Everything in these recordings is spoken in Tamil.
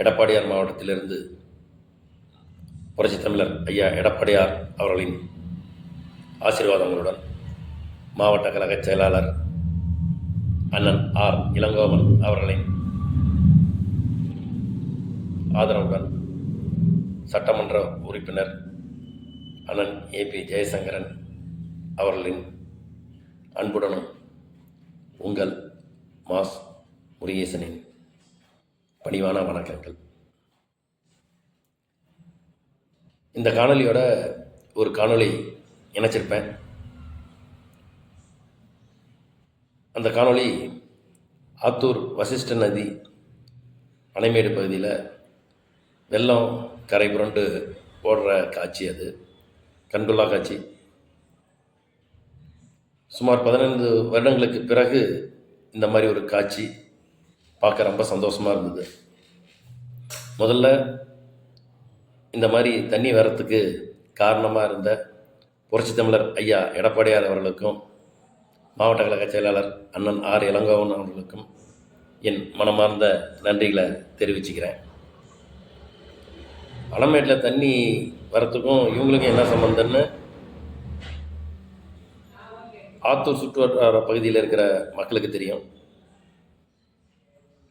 எடப்பாடியார் மாவட்டத்திலிருந்து புரட்சித் தமிழர் ஐயா எடப்பாடியார் அவர்களின் ஆசீர்வாதங்களுடன் மாவட்ட கழக செயலாளர் அண்ணன் ஆர் இளங்கோவன் அவர்களின் ஆதரவுடன் சட்டமன்ற உறுப்பினர் அண்ணன் ஏபி ஜெயசங்கரன் அவர்களின் அன்புடனும் உங்கள் மாஸ் முருகேசனின் பணிவான வணக்கங்கள். இந்த காணொலியோட ஒரு காணொளி இணைச்சிருப்பேன். அந்த காணொளி ஆத்தூர் வசிஷ்ட நதி அணைமேடு பகுதியில் வெள்ளம் கரை புரண்டு ஓடுற காட்சி. அது கண்கொள்ளா காட்சி. சுமார் 15 வருடங்களுக்கு பிறகு இந்த மாதிரி ஒரு காட்சி பார்க்க ரொம்ப சந்தோஷமாக இருந்தது. முதல்ல இந்த மாதிரி தண்ணி வரத்துக்கு காரணமாக இருந்த புரட்சித் தமிழர் ஐயா எடப்பாடியார் அவர்களுக்கும் மாவட்ட கழக செயலாளர் அண்ணன் ஆர் இளங்கோவன் அவர்களுக்கும் என் மனமார்ந்த நன்றிகளை தெரிவிச்சுக்கிறேன். அணைமேட்டில் தண்ணி வரத்துக்கும் இவங்களுக்கும் என்ன சம்பந்தம்னு ஆத்தூர் சுற்றுவட்டார பகுதியில் இருக்கிற மக்களுக்கு தெரியும்.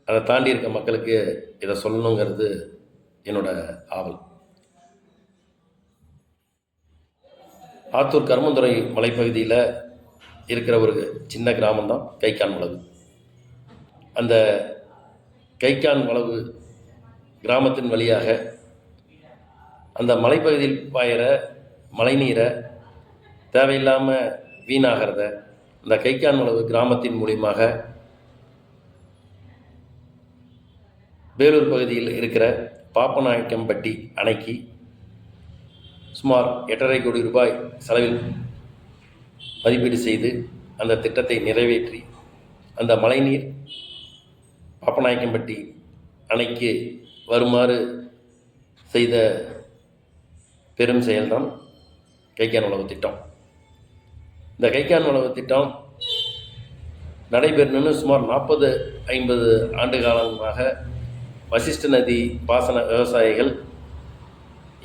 அதை தாண்டி இருக்க மக்களுக்கு இதை சொல்லணுங்கிறது என்னோட ஆவல். ஆத்தூர் கருமந்துறை மலைப்பகுதியில் இருக்கிற ஒரு சின்ன கிராமம்தான் கைக்கான் வளவு. அந்த கைக்கான் வளவு கிராமத்தின் வழியாக அந்த மலைப்பகுதியில் பாயிற மழைநீரை தேவையில்லாமல் வீணாகிறத அந்த கைக்கான் வளவு கிராமத்தின் மூலியமாக வேலூர் பகுதியில் இருக்கிற பாப்பநாயக்கம்பட்டி அணைக்கு சுமார் 8.5 கோடி ரூபாய் செலவில் மதிப்பீடு செய்து அந்த திட்டத்தை நிறைவேற்றி அந்த மழைநீர் பாப்பநாயக்கம்பட்டி அணைக்கு வருமாறு செய்த பெரும் செயல்தான் கைக்கான் வளவு திட்டம். இந்த கைக்கான் வளவு திட்டம் நடைபெறணும்னு சுமார் 40-50 ஆண்டு காலமாக வசிஷ்ட நதி பாசன விவசாயிகள்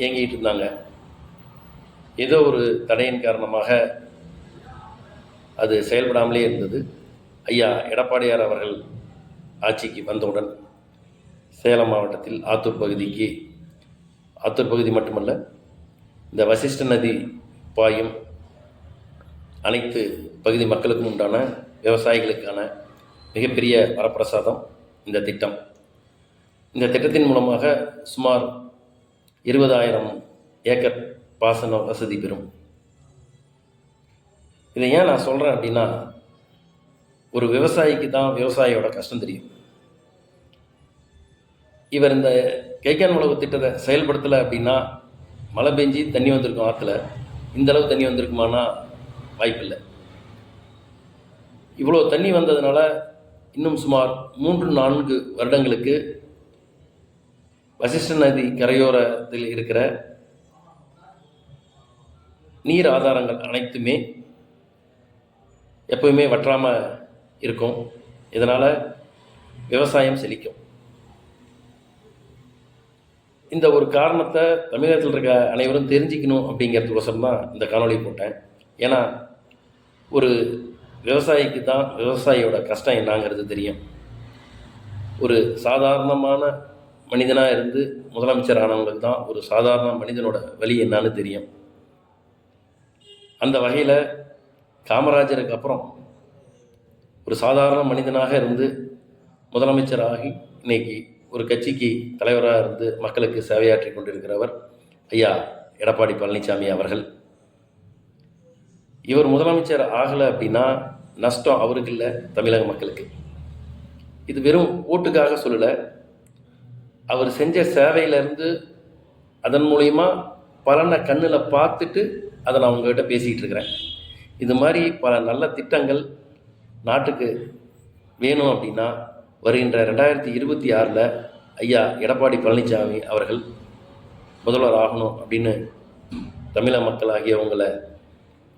இயங்கிட்டு இருந்தாங்க. ஏதோ ஒரு தடையின் காரணமாக அது செயல்படாமலே இருந்தது. ஐயா எடப்பாடியார் அவர்கள் ஆட்சிக்கு வந்தவுடன் சேலம் மாவட்டத்தில் ஆத்தூர் பகுதி மட்டுமல்ல, இந்த வசிஷ்ட நதி பாயும் அனைத்து பகுதி மக்களுக்கும் உண்டான விவசாயிகளுக்கான மிகப்பெரிய வரப்பிரசாதம் இந்த திட்டம். இந்த திட்டத்தின் மூலமாக சுமார் 20,000 ஏக்கர் பாசன வசதி பெறும். இதை ஏன் நான் சொல்கிறேன் அப்படின்னா, ஒரு விவசாயிக்கு தான் விவசாயியோட கஷ்டம் தெரியும். இவர் இந்த கைக்கான் வளவு திட்டத்தை செயல்படுத்தலை அப்படின்னா மழை பெஞ்சி தண்ணி வந்திருக்கும். ஆற்றுல இந்தளவு தண்ணி வந்திருக்குமானா வாய்ப்பில்லை. இவ்வளோ தண்ணி வந்ததுனால இன்னும் சுமார் 3-4 வருடங்களுக்கு வசிஷ்ட நதி கரையோரத்தில் இருக்கிற நீர் ஆதாரங்கள் அனைத்துமே எப்பவுமே வற்றாமல் இருக்கும். இதனால் விவசாயம் செழிக்கும். இந்த ஒரு காரணத்தை தமிழகத்தில் இருக்க அனைவரும் தெரிஞ்சுக்கணும் அப்படிங்கிறதுக்கோசரம் தான் இந்த காணொளி போட்டேன். ஏன்னா ஒரு விவசாயிக்கு தான் விவசாயியோட கஷ்டம் என்னங்கிறது தெரியும். ஒரு சாதாரணமான மனிதனாக இருந்து முதலமைச்சர் ஆனவங்களுக்கு தான் ஒரு சாதாரண மனிதனோட வலி என்னான்னு தெரியும். அந்த வகையில் காமராஜருக்கு அப்புறம் ஒரு சாதாரண மனிதனாக இருந்து முதலமைச்சராகி இன்னைக்கு ஒரு கட்சிக்கு தலைவராக இருந்து மக்களுக்கு சேவையாற்றி கொண்டிருக்கிறவர் ஐயா எடப்பாடி பழனிசாமி அவர்கள். இவர் முதலமைச்சர் ஆகலை அப்படின்னா நஷ்டம் அவருக்கு இல்லை, தமிழக மக்களுக்கு. இது வெறும் ஓட்டுக்காக சொல்லலை. அவர் செஞ்ச சேவையிலேருந்து அதன் மூலயமா பலனை கண்ணில் பார்த்துட்டு அதை நான் உங்கள்கிட்ட பேசிக்கிட்டு இருக்கிறேன். இது மாதிரி பல நல்ல திட்டங்கள் நாட்டுக்கு வேணும் அப்படின்னா வருகின்ற 2026 ஐயா எடப்பாடி பழனிசாமி அவர்கள் முதல்வர் ஆகணும் அப்படின்னு தமிழக மக்கள் ஆகியவங்களை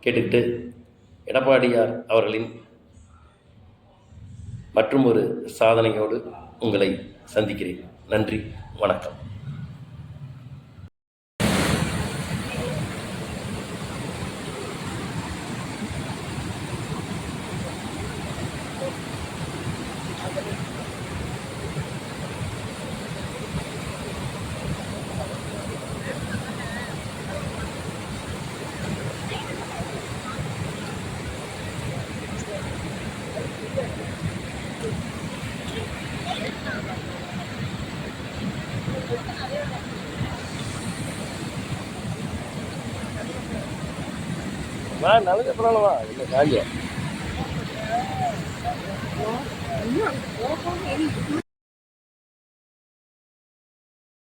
கேட்டுக்கிட்டு எடப்பாடியார் அவர்களின் மற்றும் ஒரு சாதனையோடு உங்களை சந்திக்கிறேன். நன்றி. வணக்கம். நல்லது பரவாயில்லவா இல்லை காஞ்சிடும்.